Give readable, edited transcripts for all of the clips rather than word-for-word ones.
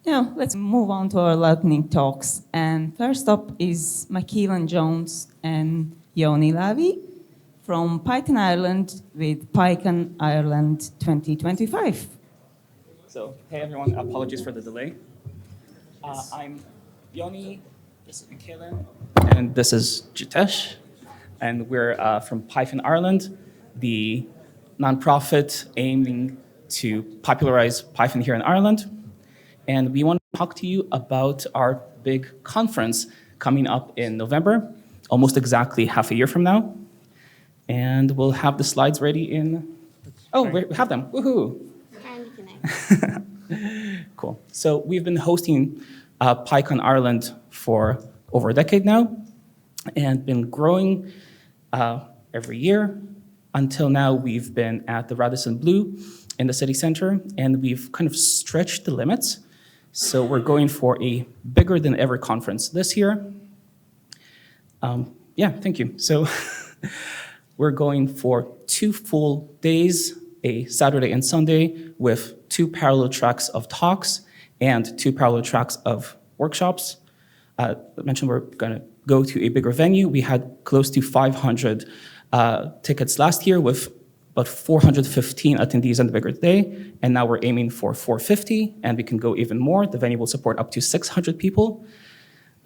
Now, let's move on to our lightning talks. And first up is McKeelan Jones and Yoni Lavi from Python Ireland with PyCon Ireland 2025. So, hey everyone, apologies for the delay. I'm Yoni, this is McKeelan, and this is Jitesh. And we're from Python Ireland, the nonprofit aiming to popularize Python here in Ireland. And we want to talk to you about our big conference coming up in November, almost exactly half a year from now. And we'll have the slides ready in... Oh, we have them. Woohoo! Cool. So we've been hosting PyCon Ireland for over a decade now and been growing every year. Until now, we've been at the Radisson Blu in the city center, and we've kind of stretched the limits. So we're going for a bigger than ever conference this year. Yeah, thank you. So we're going for 2 full days, a Saturday and Sunday, with 2 parallel tracks of talks and 2 parallel tracks of workshops. I mentioned we're going to go to a bigger venue. We had close to 500 tickets last year with about 415 attendees on the bigger day, and now we're aiming for 450, and we can go even more. The venue will support up to 600 people.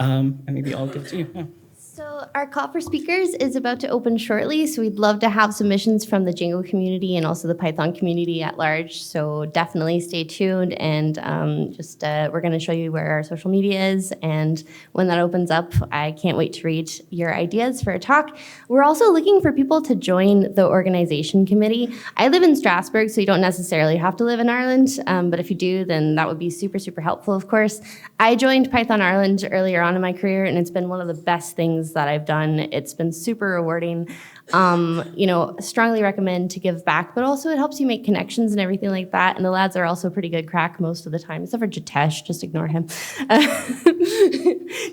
And maybe I'll give it to you. Yeah. So our call for speakers is about to open shortly, so we'd love to have submissions from the Django community and also the Python community at large. So definitely stay tuned, and we're going to show you where our social media is, and when that opens up, I can't wait to read your ideas for a talk. We're also looking for people to join the organization committee. I live in Strasbourg, so you don't necessarily have to live in Ireland, but if you do, then that would be super, super helpful, of course. I joined Python Ireland earlier on in my career, and it's been one of the best things that I've done. It's been super rewarding. Strongly recommend to give back, but also it helps you make connections and everything like that. And the lads are also pretty good crack most of the time, except for Jitesh, just ignore him.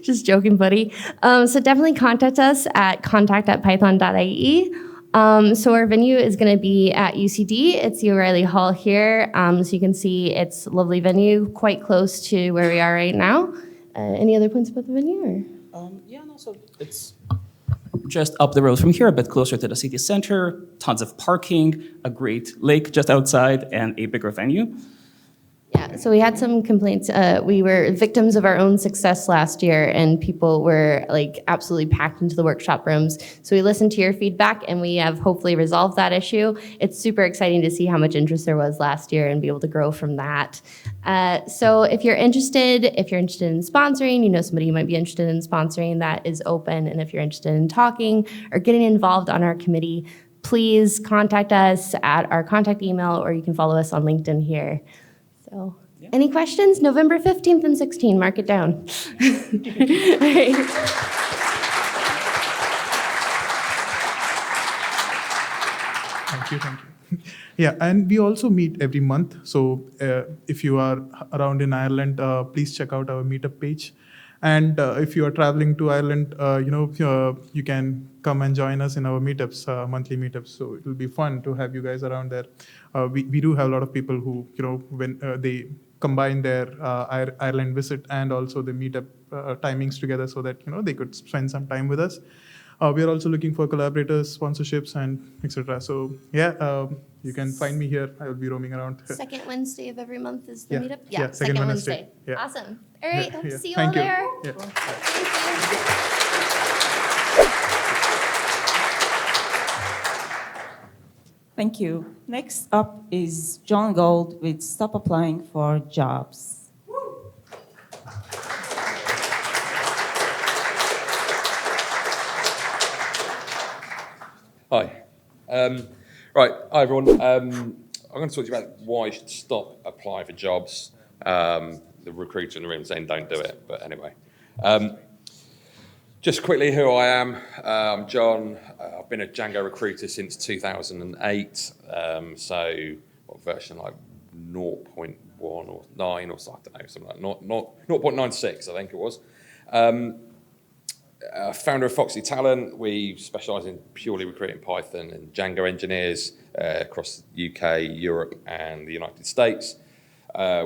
Just joking, buddy. So definitely contact us at contact@python.ie. So our venue is going to be at UCD. It's the O'Reilly Hall here. So you can see it's a lovely venue, quite close to where we are right now. Any other points about the venue? Or? So it's just up the road from here, a bit closer to the city center, tons of parking, a great lake just outside, and a bigger venue. Yeah, so we had some complaints. We were victims of our own success last year, and people were like absolutely packed into the workshop rooms. So we listened to your feedback, and we have hopefully resolved that issue. It's super exciting to see how much interest there was last year and be able to grow from that. So if you're interested in sponsoring, you know somebody who might be interested in sponsoring, that is open. And if you're interested in talking or getting involved on our committee, please contact us at our contact email, or you can follow us on LinkedIn here. So, yeah. Any questions? November 15th and 16th, mark it down. All right. Thank you. Yeah, and we also meet every month. So if you are around in Ireland, please check out our meetup page. And if you are traveling to Ireland, you can come and join us in our meetups, monthly meetups. So it will be fun to have you guys around there. We do have a lot of people who, when they combine their Ireland visit and also the meetup timings together, so that they could spend some time with us. We are also looking for collaborators, sponsorships, and etc. So yeah, you can find me here. I will be roaming around. Second Wednesday of every month is the meetup? Yeah, second Wednesday. Yeah. Awesome. All right, hope to see you Thank all you. there. Yeah. Cool. Thank you. Next up is John Gold with Stop Applying for Jobs. Hi. Hi everyone. I'm going to talk to you about why you should stop applying for jobs. The recruiter in the room saying don't do it, but anyway. Just quickly who I am. I'm John. I've been a Django recruiter since 2008. So what version, like 0.1 or 9 or something, I don't know, something like 0.96, I think it was. Founder of Foxy Talent. We specialise in purely recruiting Python and Django engineers across the UK, Europe, and the United States.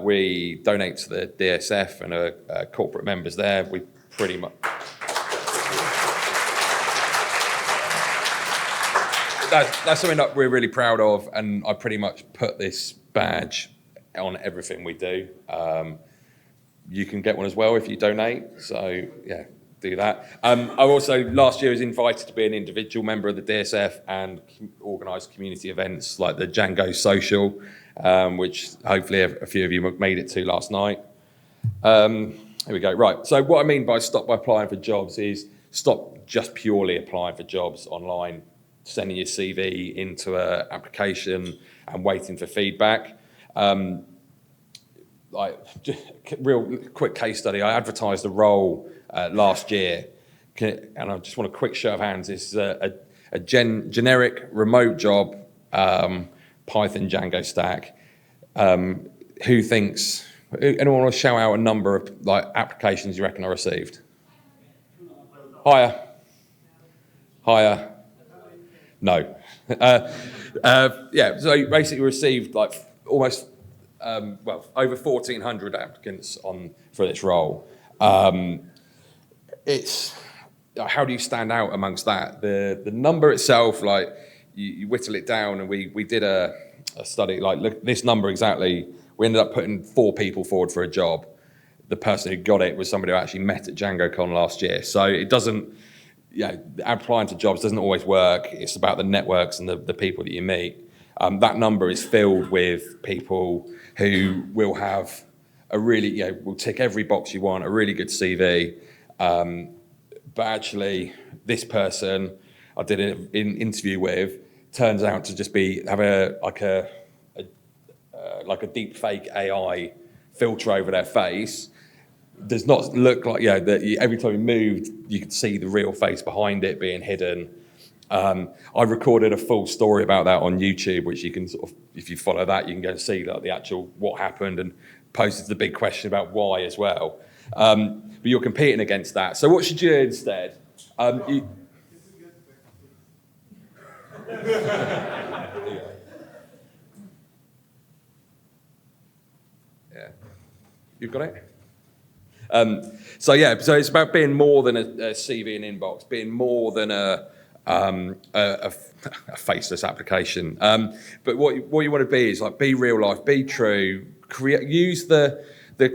We donate to the DSF and are corporate members there. We pretty much... That's something that we're really proud of, and I pretty much put this badge on everything we do. You can get one as well if you donate, so yeah, do that. I also, last year, was invited to be an individual member of the DSF and organise community events like the Django Social, which hopefully a few of you made it to last night. Here we go, right. So what I mean by stop by applying for jobs is stop just purely applying for jobs online, sending your CV into an application and waiting for feedback. Real quick case study, I advertised a role last year, and I just want a quick show of hands. This is a generic remote job, Python Django stack. Who thinks, anyone want to shout out a number of applications you reckon I received? Higher. No. Yeah, so basically received almost, over 1,400 applicants for this role. It's, how do you stand out amongst that? The number itself, you whittle it down, and we did a study, look, this number exactly, we ended up putting 4 people forward for a job. The person who got it was somebody who actually met at DjangoCon last year. So it doesn't, applying to jobs doesn't always work. It's about the networks and the people that you meet. That number is filled with people who will have a really, will tick every box you want, a really good CV. But actually, this person I did an interview with turns out to just have a deep fake AI filter over their face. Does not look like, that every time you moved, you could see the real face behind it being hidden. I recorded a full story about that on YouTube, which you can if you follow that, you can go and see the actual what happened, and posted the big question about why as well. But you're competing against that. So what should you do instead? Yeah, you've got it? So it's about being more than a CV and inbox, being more than a faceless application. But what you want to be is be real life, be true, use the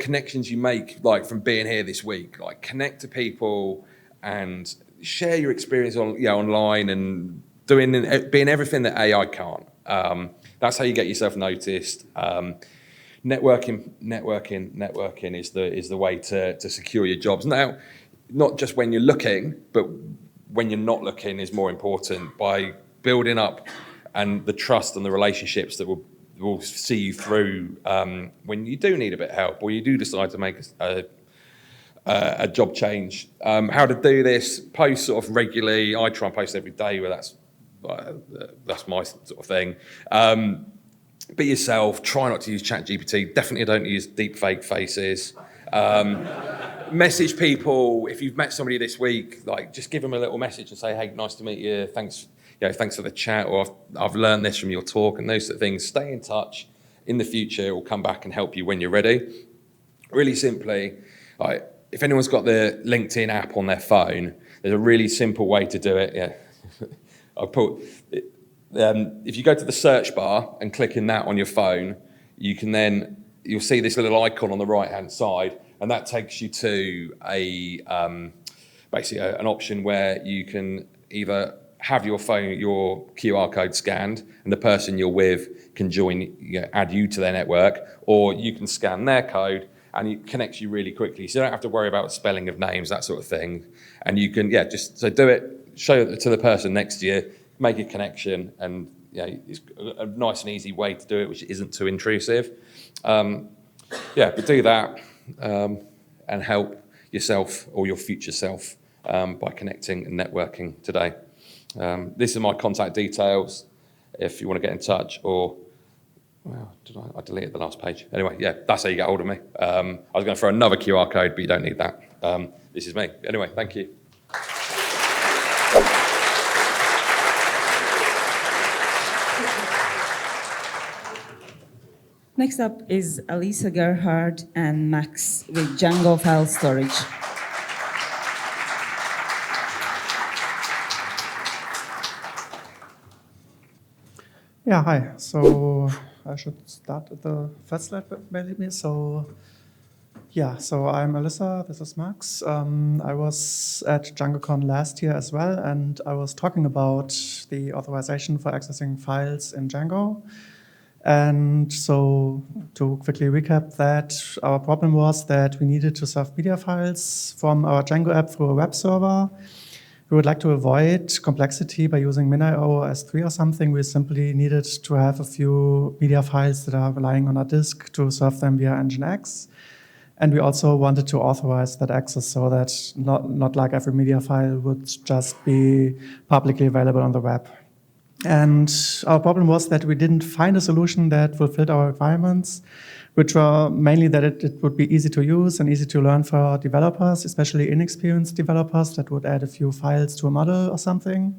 connections you make, from being here this week, connect to people and share your experience online and being everything that AI can't. That's how you get yourself noticed. Networking is the way to secure your jobs. Now, not just when you're looking, but when you're not looking is more important, by building up and the trust and the relationships that will see you through when you do need a bit of help, or you do decide to make a job change. How to do this? Post sort of regularly. I try and post every day, but that's my sort of thing. Be yourself. Try not to use ChatGPT. Definitely don't use deep fake faces. Message people. If you've met somebody this week, just give them a little message and say, "Hey, nice to meet you. Thanks for the chat," or I've learned this from your talk, and those sort of things. Stay in touch. In the future, we'll come back and help you when you're ready. Really simply, if anyone's got the LinkedIn app on their phone, there's a really simple way to do it. Yeah, I'll put. If you go to the search bar and click in that on your phone, you'll see this little icon on the right-hand side, and that takes you to basically an option where you can either have your QR code scanned, and the person you're with can add you to their network, or you can scan their code and it connects you really quickly. So you don't have to worry about spelling of names, that sort of thing. And you can, so do it, show it to the person next to you, make a connection, and it's a nice and easy way to do it, which isn't too intrusive. But do that and help yourself or your future self by connecting and networking today. These are my contact details if you want to get in touch, or, I deleted the last page. Anyway, that's how you get hold of me. I was going to throw another QR code, but you don't need that. This is me. Anyway, thank you. Next up is Alisa Gerhard and Max with Django file storage. Yeah, hi. So I should start at the first slide, maybe. So I'm Alyssa, this is Max. I was at DjangoCon last year as well, and I was talking about the authorization for accessing files in Django. And so to quickly recap that, our problem was that we needed to serve media files from our Django app through a web server. We would like to avoid complexity by using MinIO or S3 or something. We simply needed to have a few media files that are relying on a disk to serve them via Nginx. And we also wanted to authorize that access so that not like every media file would just be publicly available on the web. And our problem was that we didn't find a solution that fulfilled our requirements, which were mainly that it would be easy to use and easy to learn for developers, especially inexperienced developers that would add a few files to a model or something,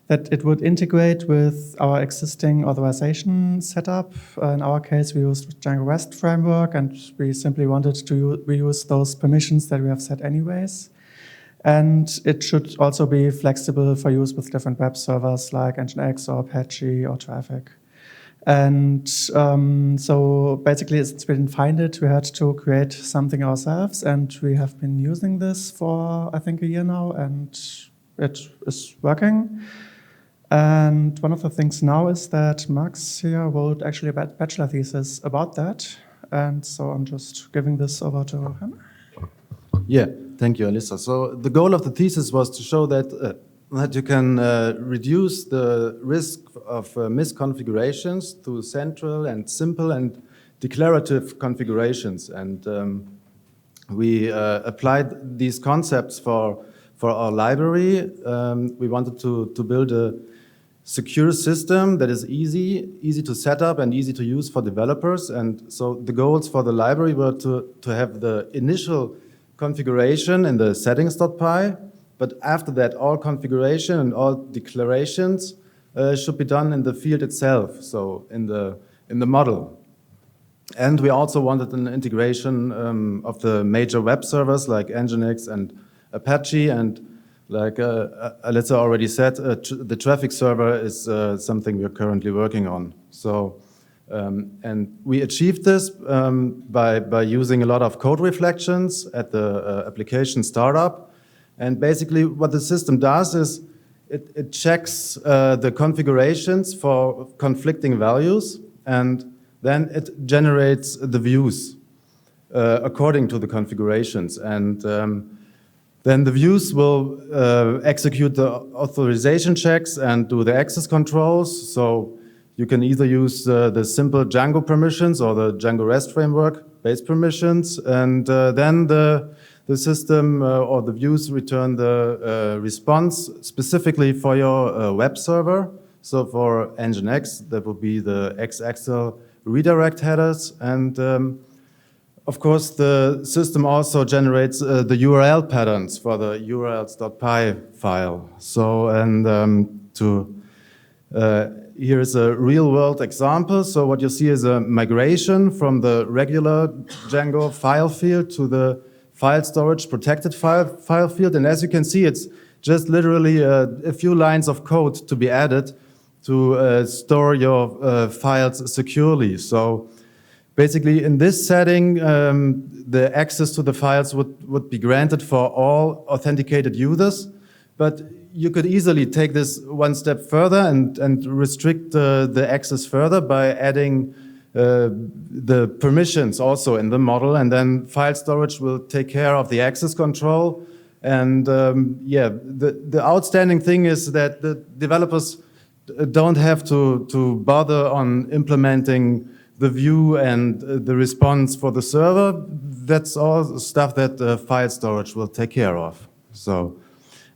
that it would integrate with our existing authorization setup. In our case, we used Django REST framework, and we simply wanted to reuse those permissions that we have set anyways. And it should also be flexible for use with different web servers like Nginx or Apache or Traffic. And so basically, since we didn't find it, we had to create something ourselves. And we have been using this for, I think, a year now, and it is working. And one of the things now is that Max here wrote actually a bachelor thesis about that. And so I'm just giving this over to him. Yeah, thank you, Alyssa. So the goal of the thesis was to show that you can reduce the risk of misconfigurations through central and simple and declarative configurations. And we applied these concepts for our library. We wanted to build a secure system that is easy to set up and easy to use for developers. And so the goals for the library were to have the initial configuration in the settings.py, but after that, all configuration and all declarations should be done in the field itself, so in the model. And we also wanted an integration of the major web servers like Nginx and Apache, and like Alyssa already said, the traffic server is something we're currently working on. So. And we achieved this by using a lot of code reflections at the application startup. And basically what the system does is it checks the configurations for conflicting values, and then it generates the views according to the configurations. And then the views will execute the authorization checks and do the access controls. So you can either use the simple Django permissions or the Django REST framework based permissions, and then the system or the views return the response specifically for your web server. So for Nginx, that would be the XAXL redirect headers, and of course the system also generates the URL patterns for the urls.py file. So here is a real-world example. So what you see is a migration from the regular Django file field to the file storage protected file field. And as you can see, it's just literally a few lines of code to be added to store your files securely. So basically, in this setting, the access to the files would be granted for all authenticated users. But you could easily take this one step further and restrict the access further by adding the permissions also in the model, and then file storage will take care of the access control. And the outstanding thing is that the developers don't have to bother on implementing the view and the response for the server. That's all stuff that file storage will take care of. So.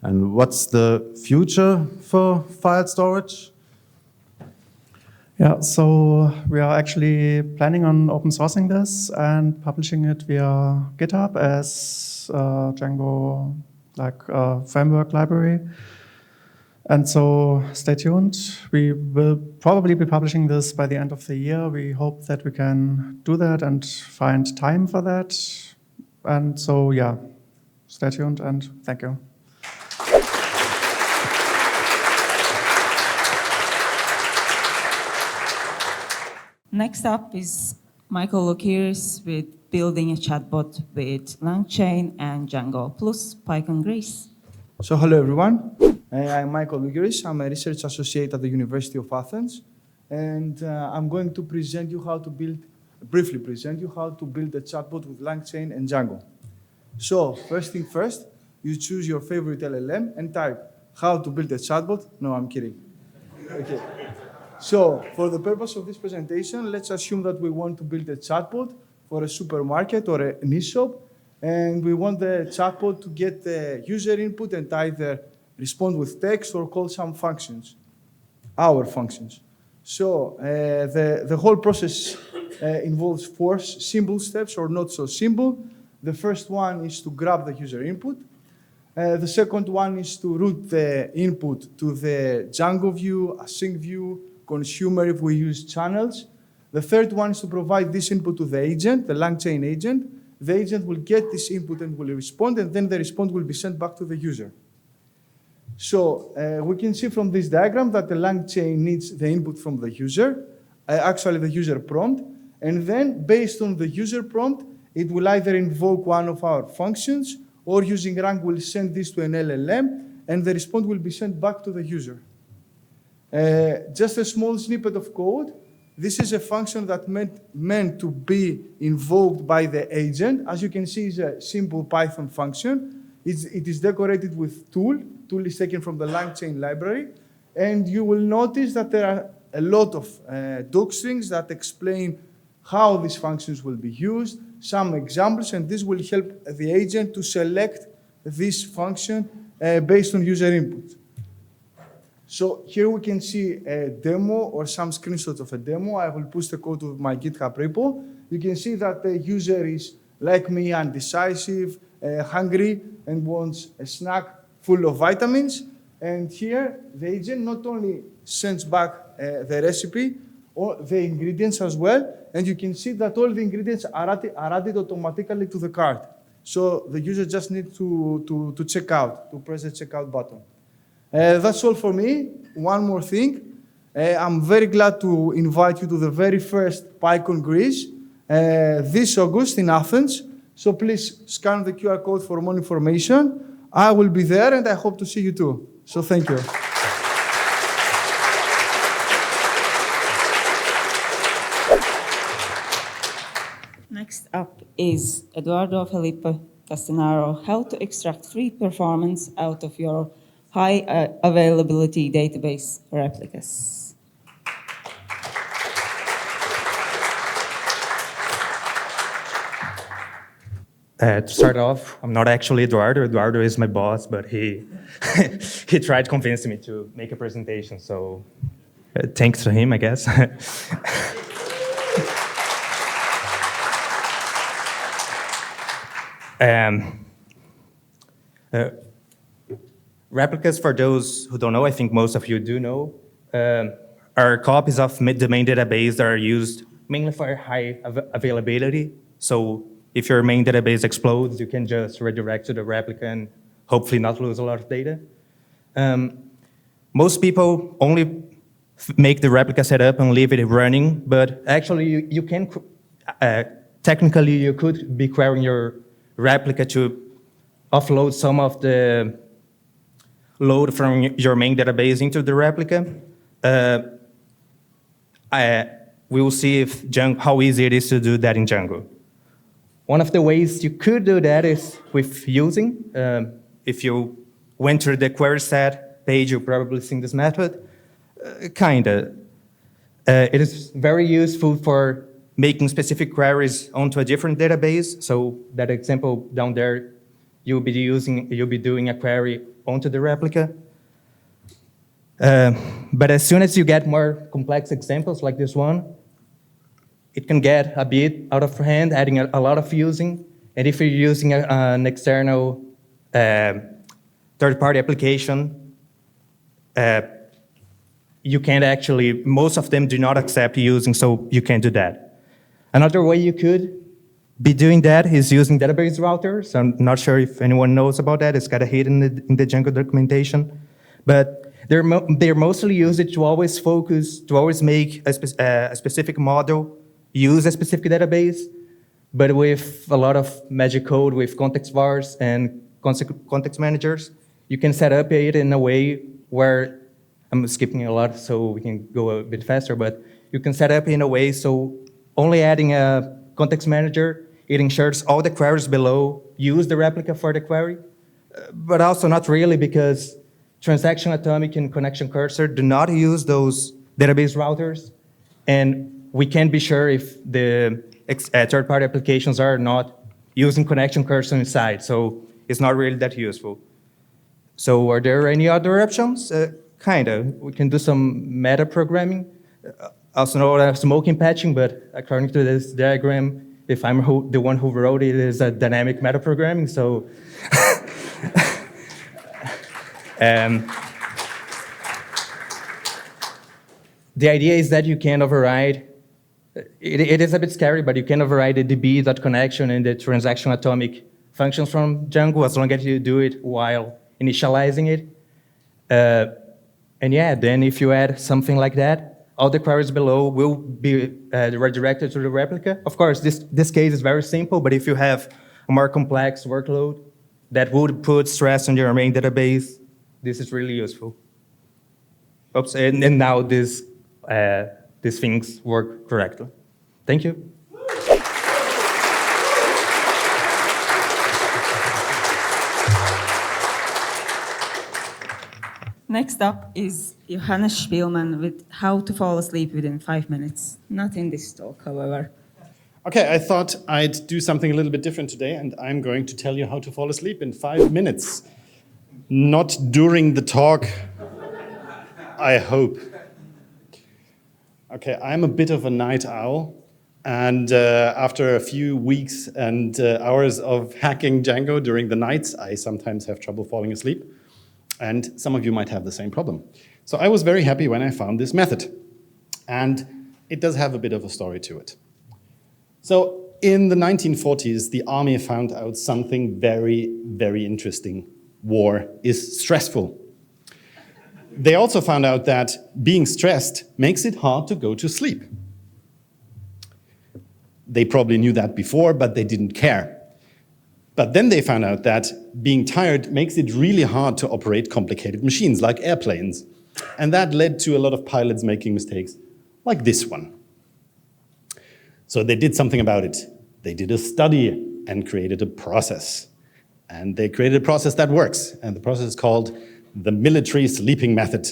And what's the future for file storage? Yeah, so we are actually planning on open sourcing this and publishing it via GitHub as Django framework library. And so stay tuned. We will probably be publishing this by the end of the year. We hope that we can do that and find time for that. And so, yeah, stay tuned and thank you. Next up is Michael Lokiris with building a chatbot with LangChain and Django plus PyCon Greece. So hello everyone, I'm Michael Lugeris. I'm a research associate at the University of Athens, and I'm going to briefly present you how to build a chatbot with LangChain and Django. So first thing first, you choose your favorite LLM and type how to build a chatbot. No, I'm kidding. Okay. So for the purpose of this presentation, let's assume that we want to build a chatbot for a supermarket or an e-shop. And we want the chatbot to get the user input and either respond with text or call some functions, our functions. So the whole process involves 4 simple steps or not so simple. The first one is to grab the user input. The second one is to route the input to the Django view, async view, consumer if we use channels. The third one is to provide this input to the agent, the LangChain agent. The agent will get this input and will respond, and then the response will be sent back to the user. So we can see from this diagram that the LangChain needs the input from the user, actually the user prompt, and then based on the user prompt, it will either invoke one of our functions or using rank will send this to an LLM, and the response will be sent back to the user. Just a small snippet of code. This is a function that meant to be invoked by the agent. As you can see, it's a simple Python function. It is decorated with tool. Tool is taken from the LangChain library. And you will notice that there are a lot of docstrings that explain how these functions will be used, some examples, and this will help the agent to select this function based on user input. So here we can see a demo or some screenshots of a demo. I will push the code to my GitHub repo. You can see that the user is, like me, undecisive, hungry, and wants a snack full of vitamins. And here, the agent not only sends back the recipe, or the ingredients as well, and you can see that all the ingredients are added automatically to the cart. So the user just needs to check out, to press the checkout button. That's all for me. One more thing. I'm very glad to invite you to the very first PyCon Greece this August in Athens. So please scan the QR code for more information. I will be there and I hope to see you too. So thank you. Next up is Eduardo Felipe Castanaro, how to extract free performance out of your high availability database replicas. To start off, I'm not actually Eduardo. Eduardo is my boss, but he he tried convincing me to make a presentation. So thanks to him, I guess. Replicas, for those who don't know, I think most of you do know, are copies of the main database that are used mainly for high availability. So if your main database explodes, you can just redirect to the replica and hopefully not lose a lot of data. Most people only make the replica setup and leave it running, but actually you can, technically you could be querying your replica to offload some of the load from your main database into the replica. We will see if how easy it is to do that in Django. One of the ways you could do that is with using. If you went to the query set page, you've probably seen this method. Kinda. It is very useful for making specific queries onto a different database. So that example down there, you'll be doing a query onto the replica. But as soon as you get more complex examples like this one, it can get a bit out of hand, adding a lot of using. And if you're using an external third-party application, you can't actually, most of them do not accept using, so you can't do that. Another way you could be doing that is using database routers. I'm not sure if anyone knows about that. It's kind of hidden in the Django documentation. But they're mostly used to always focus, to always make a specific model, use a specific database, but with a lot of magic code with context vars and context managers, you can set up it in a way where, I'm skipping a lot so we can go a bit faster, but you can set up in a way so only adding a context manager, it ensures all the queries below use the replica for the query, but also not really, because transaction atomic and connection cursor do not use those database routers, and we can't be sure if the third-party applications are not using connection cursor inside, so it's not really that useful. So are there any other options? Kinda. We can do some meta programming, also known as smoking patching, but according to this diagram, if I'm the one who wrote it, is a dynamic meta programming, so. The idea is that you can override, it is a bit scary, but you can override the db.connection and the transaction atomic functions from Django as long as you do it while initializing it. And yeah, then if you add something like that, all the queries below will be redirected to the replica. Of course, this case is very simple, but if you have a more complex workload that would put stress on your main database, this is really useful. Oops, and now these things work correctly. Thank you. Next up is Johannes Spielmann with How to Fall Asleep Within 5 Minutes. Not in this talk, however. Okay, I thought I'd do something a little bit different today, and I'm going to tell you how to fall asleep in 5 minutes. Not during the talk, I hope. Okay, I'm a bit of a night owl, and after a few weeks and hours of hacking Django during the nights, I sometimes have trouble falling asleep. And some of you might have the same problem. So I was very happy when I found this method. And it does have a bit of a story to it. So in the 1940s, the army found out something very, very interesting. War is stressful. They also found out that being stressed makes it hard to go to sleep. They probably knew that before, but they didn't care. But then they found out that being tired makes it really hard to operate complicated machines like airplanes. And that led to a lot of pilots making mistakes like this one. So they did something about it. They did a study and created a process. And they created a process that works. And the process is called the military sleeping method.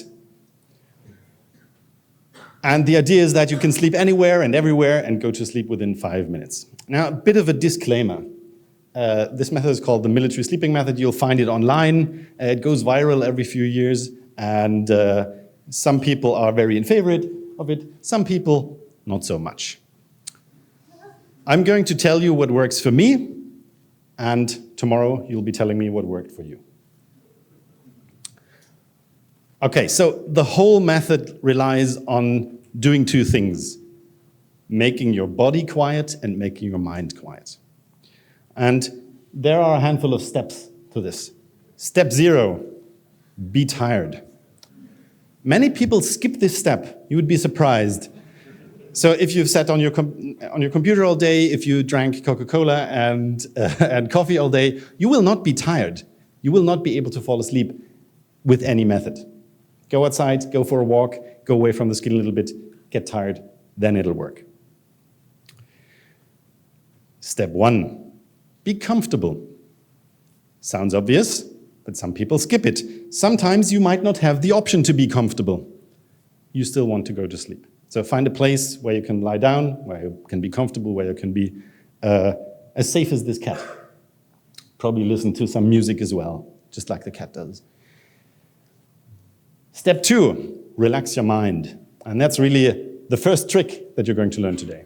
And the idea is that you can sleep anywhere and everywhere and go to sleep within 5 minutes. Now, a bit of a disclaimer. This method is called the military sleeping method. You'll find it online. It goes viral every few years, and some people are very in favor of it, some people not so much. I'm going to tell you what works for me, and tomorrow you'll be telling me what worked for you. Okay, so the whole method relies on doing two things: making your body quiet and making your mind quiet. And there are a handful of steps to this. Step 0, be tired. Many people skip this step. You would be surprised. So if you've sat on your computer all day, if you drank Coca-Cola and coffee all day, you will not be tired. You will not be able to fall asleep with any method. Go outside, go for a walk, go away from the screen a little bit, get tired, then it'll work. Step 1. Be comfortable. Sounds obvious, but some people skip it. Sometimes you might not have the option to be comfortable. You still want to go to sleep. So find a place where you can lie down, where you can be comfortable, where you can be as safe as this cat. Probably listen to some music as well, just like the cat does. Step 2, relax your mind. And that's really the first trick that you're going to learn today.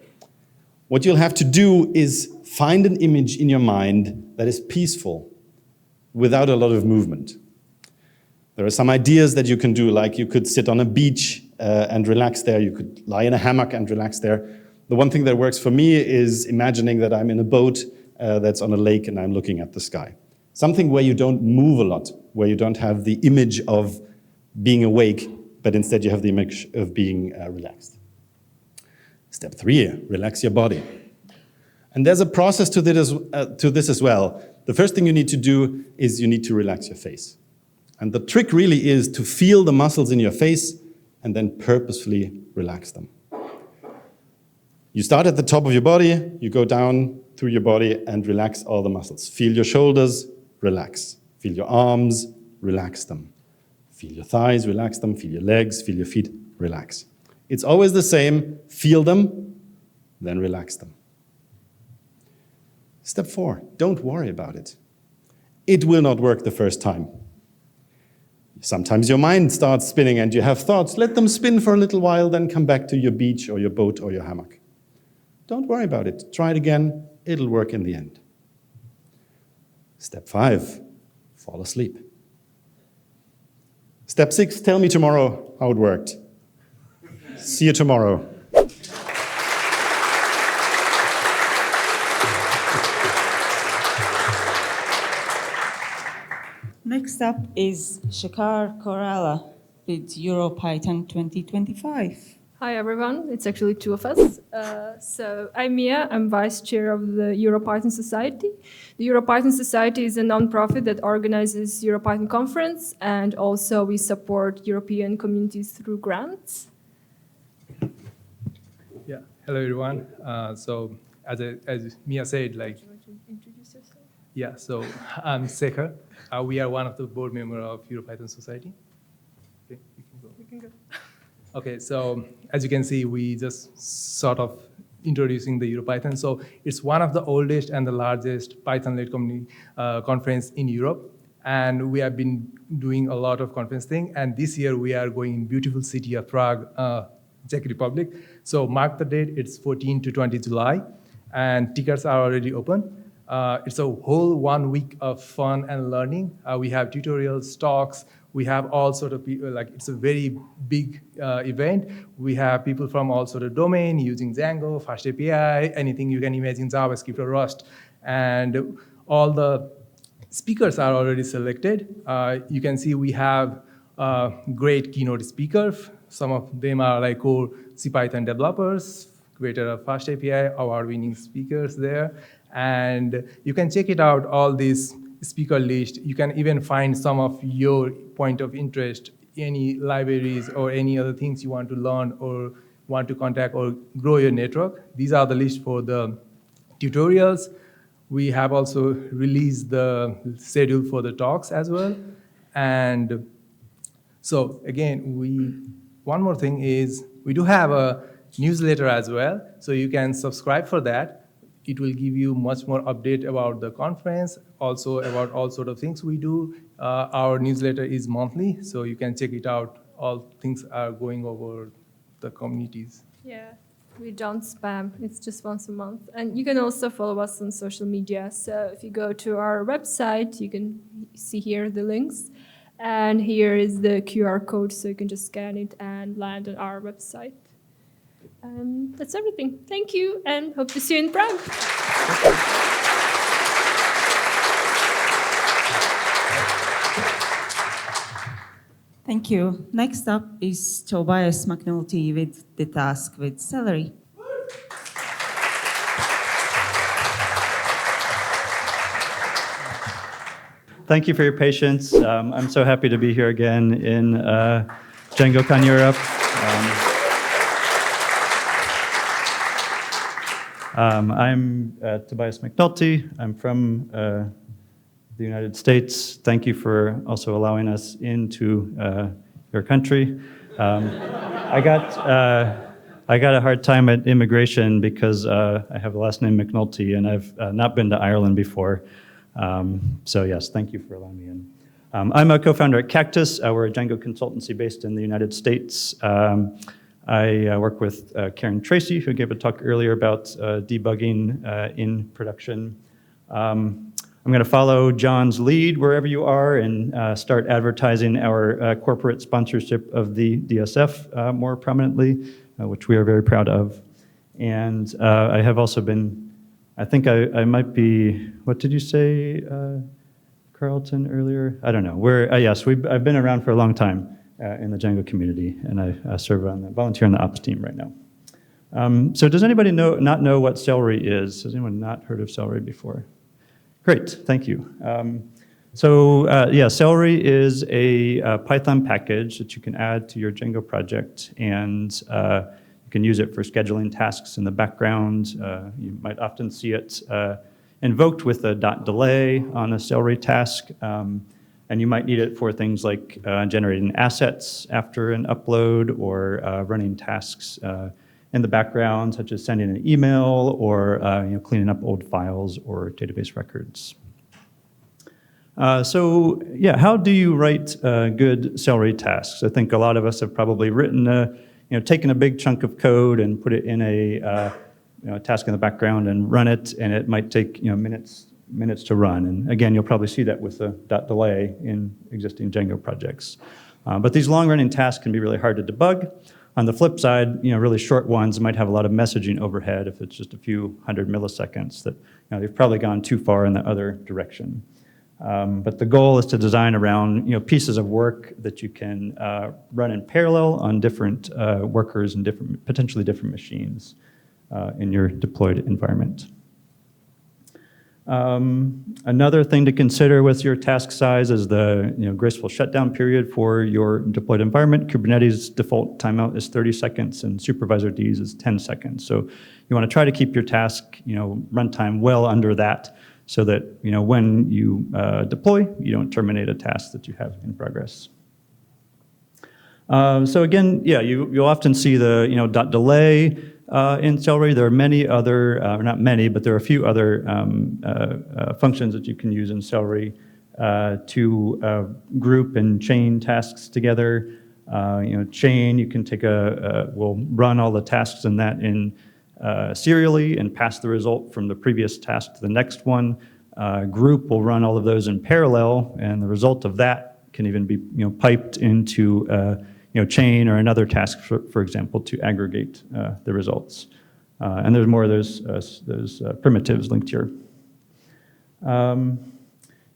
What you'll have to do is find an image in your mind that is peaceful, without a lot of movement. There are some ideas that you can do, like you could sit on a beach and relax there. You could lie in a hammock and relax there. The one thing that works for me is imagining that I'm in a boat that's on a lake and I'm looking at the sky. Something where you don't move a lot, where you don't have the image of being awake, but instead you have the image of being relaxed. Step 3, relax your body. And there's a process to this as well. The first thing you need to do is you need to relax your face. And the trick really is to feel the muscles in your face and then purposefully relax them. You start at the top of your body, you go down through your body and relax all the muscles. Feel your shoulders, relax. Feel your arms, relax them. Feel your thighs, relax them. Feel your legs, feel your feet, relax. It's always the same. Feel them, then relax them. Step 4, don't worry about it. It will not work the first time. Sometimes your mind starts spinning and you have thoughts. Let them spin for a little while, then come back to your beach or your boat or your hammock. Don't worry about it. Try it again. It'll work in the end. Step 5, fall asleep. Step 6, tell me tomorrow how it worked. See you tomorrow. Next up is Shakar Korala with EuroPython 2025. Hi everyone, it's actually two of us. So I'm Mia, I'm vice chair of the EuroPython Society. The EuroPython Society is a non-profit that organizes EuroPython conference, and also we support European communities through grants. Yeah, hello everyone. So as Mia said, like, Do you want to introduce yourself? yeah, so I'm Sekhar. We are one of the board members of EuroPython Society. Okay, you can go. You can go. Okay, so as you can see, we just sort of introducing the EuroPython. So it's one of the oldest and the largest Python-led community conference in Europe. And we have been doing a lot of conference thing. And this year we are going in beautiful city of Prague, Czech Republic. So mark the date, it's 14 to 20 July. And tickets are already open. It's a whole 1 week of fun and learning. We have tutorials, talks. We have all sort of people, like it's a very big event. We have people from all sort of domain using Django, Fast API, anything you can imagine, JavaScript or Rust. And all the speakers are already selected. You can see we have great keynote speakers. Some of them are like core CPython developers, creator of Fast API, award-winning speakers there. And you can check it out, all these speaker list. You can even find some of your point of interest, any libraries or any other things you want to learn or want to contact or grow your network. These are the list for the tutorials. We have also released the schedule for the talks as well. And so again, one more thing is we do have a newsletter as well. So you can subscribe for that. It will give you much more update about the conference, also about all sort of things we do. Our newsletter is monthly, so you can check it out. All things are going over the communities. Yeah, we don't spam. It's just once a month. And you can also follow us on social media. So if you go to our website, you can see here the links. And here is the QR code, so you can just scan it and land on our website. That's everything. Thank you, and hope to see you in Prague. Thank you. Next up is Tobias McNulty with the task with Celery. Thank you for your patience. I'm so happy to be here again in DjangoCon Europe. I'm Tobias McNulty. I'm from the United States. Thank you for also allowing us into your country. I got a hard time at immigration because I have the last name McNulty, and I've not been to Ireland before. So yes, thank you for allowing me in. I'm a co-founder at Cactus. We're a Django consultancy based in the United States. I work with Karen Tracy, who gave a talk earlier about debugging in production. I'm going to follow John's lead wherever you are and start advertising our corporate sponsorship of the DSF more prominently, which we are very proud of. And I have also been, I think I might be, what did you say, Carlton, earlier? I don't know. Yes, I've been around for a long time in the Django community, and I volunteer on the ops team right now. So does anybody not know what Celery is? Has anyone not heard of Celery before? Great, thank you. Celery is a Python package that you can add to your Django project, and you can use it for scheduling tasks in the background. You might often see it invoked with a .delay on a Celery task, and you might need it for things like generating assets after an upload or running tasks in the background, such as sending an email or cleaning up old files or database records. How do you write good Celery tasks? I think a lot of us have probably written, taken a big chunk of code and put it in a task in the background and run it, and it might take minutes to run. And again, you'll probably see that with the .delay in existing Django projects. But these long-running tasks can be really hard to debug. On the flip side, really short ones might have a lot of messaging overhead if it's just a few hundred milliseconds that they've probably gone too far in the other direction. But the goal is to design around pieces of work that you can run in parallel on different workers and potentially different machines in your deployed environment. Another thing to consider with your task size is the graceful shutdown period for your deployed environment. Kubernetes default timeout is 30 seconds and supervisor Ds is 10 seconds. So you want to try to keep your task runtime well under that so that when you deploy, you don't terminate a task that you have in progress. So again, you'll often see the .delay in Celery. There are many other, not many, but there are a few other functions that you can use in Celery to group and chain tasks together. Chain, you can take we'll run all the tasks in that serially and pass the result from the previous task to the next one. Group will run all of those in parallel, and the result of that can even be piped into chain or another task, for example, to aggregate the results. And there's more of those primitives linked here.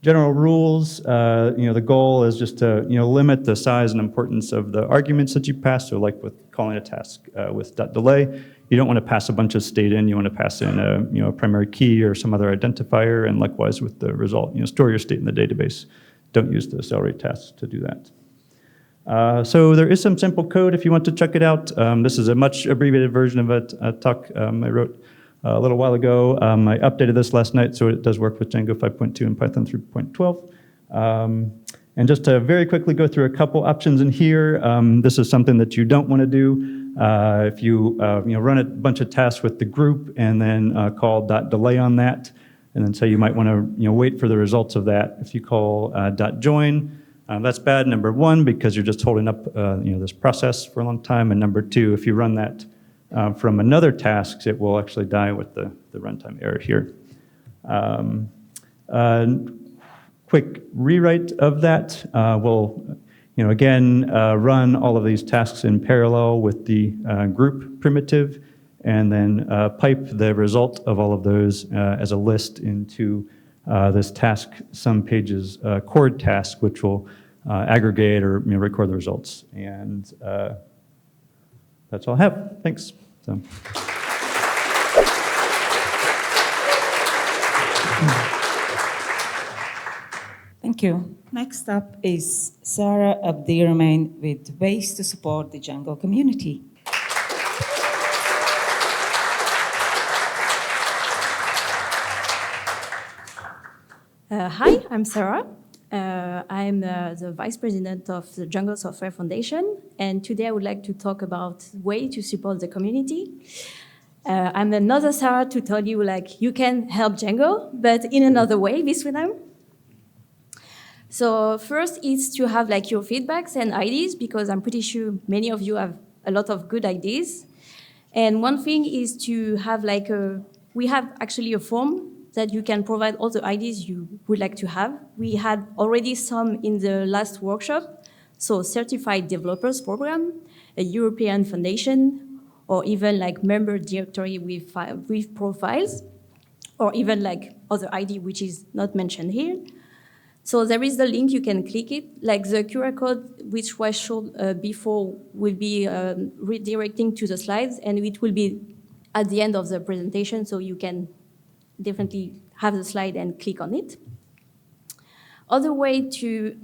General rules, the goal is just to limit the size and importance of the arguments that you pass. So like with calling a task with .delay, you don't want to pass a bunch of state in. You want to pass in a primary key or some other identifier, and likewise with the result, store your state in the database. Don't use the Celery task to do that. So there is some simple code if you want to check it out. This is a much abbreviated version of a talk I wrote a little while ago. I updated this last night, so it does work with Django 5.2 and Python 3.12. And just to very quickly go through a couple options in here, this is something that you don't want to do. If you run a bunch of tasks with the group and then call .delay on that, and then say you might want to wait for the results of that. If you call .join, that's bad, number one, because you're just holding up this process for a long time, and number two, if you run that from another task, it will actually die with the runtime error here. Quick rewrite of that will, again, run all of these tasks in parallel with the group primitive, and then pipe the result of all of those as a list into this task sum pages chord task, which will aggregate or record the results. And that's all I have. Thanks. So. Thank you. Next up is Sarah Abdirahman with ways to support the Django community. Hi, I'm Sarah. I'm the Vice President of the Django Software Foundation, and today I would like to talk about ways to support the community. I'm another Sarah to tell you, you can help Django, but in another way this time. So first is to have your feedbacks and ideas, because I'm pretty sure many of you have a lot of good ideas. And one thing is to have we have actually a form that you can provide all the ideas you would like to have. We had already some in the last workshop, so certified developers program, a European foundation, or even like member directory with profiles, or even like other ID which is not mentioned here. So there is the link, you can click it. Like the QR code which was shown before will be redirecting to the slides, and it will be at the end of the presentation, so you can definitely have the slide and click on it. Other way to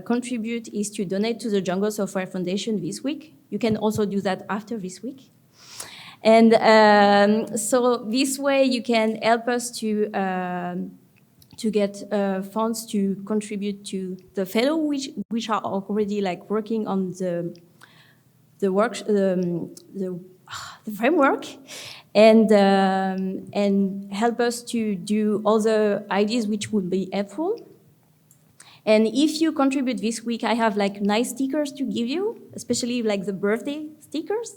contribute is to donate to the Django Software Foundation this week. You can also do that after this week. And so this way you can help us to get funds to contribute to the fellow which are already like working on the framework, and help us to do other ideas which would be helpful. And if you contribute this week, I have like nice stickers to give you, especially like the birthday stickers.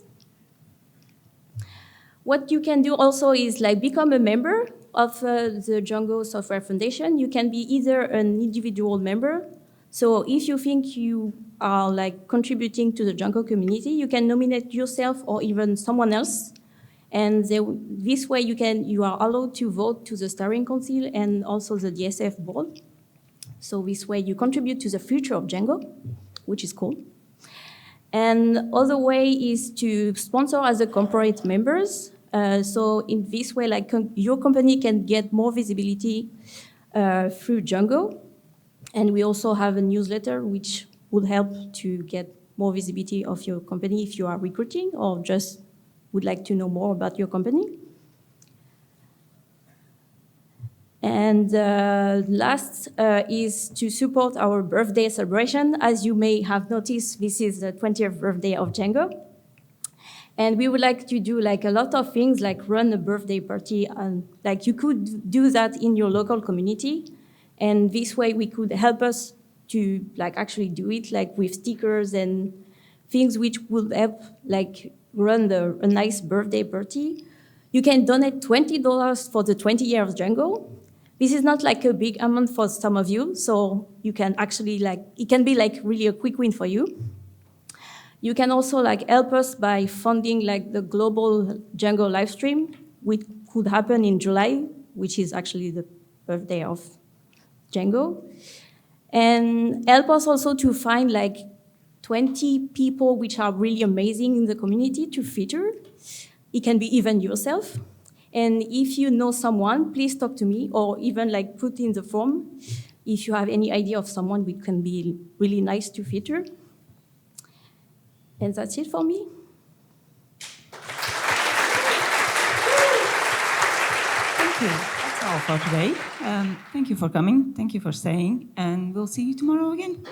What you can do also is like become a member of the Django Software Foundation. You can be either an individual member. So if you think you are like contributing to the Django community, you can nominate yourself or even someone else. And this way you are allowed to vote to the steering council and also the DSF board. So this way you contribute to the future of Django, which is cool. And other way is to sponsor as a corporate members. So in this way, like your company can get more visibility through Django. And we also have a newsletter which would help to get more visibility of your company if you are recruiting or just would like to know more about your company. And last is to support our birthday celebration. As you may have noticed, this is the 20th birthday of Django. And we would like to do like a lot of things, like run a birthday party, and like you could do that in your local community. And this way we could help us to like actually do it, like with stickers and things which will help like run a nice birthday party. You can donate $20 for the 20 years of Django. This is not like a big amount for some of you, so you can actually like, it can be like really a quick win for you. You can also like help us by funding like the global Django live stream, which could happen in July, which is actually the birthday of Django. And help us also to find like 20 people which are really amazing in the community to feature. It can be even yourself. And if you know someone, please talk to me, or even like put in the form if you have any idea of someone which can be really nice to feature. And that's it for me. Thank you. That's all for today. Thank you for coming. Thank you for staying. And we'll see you tomorrow again.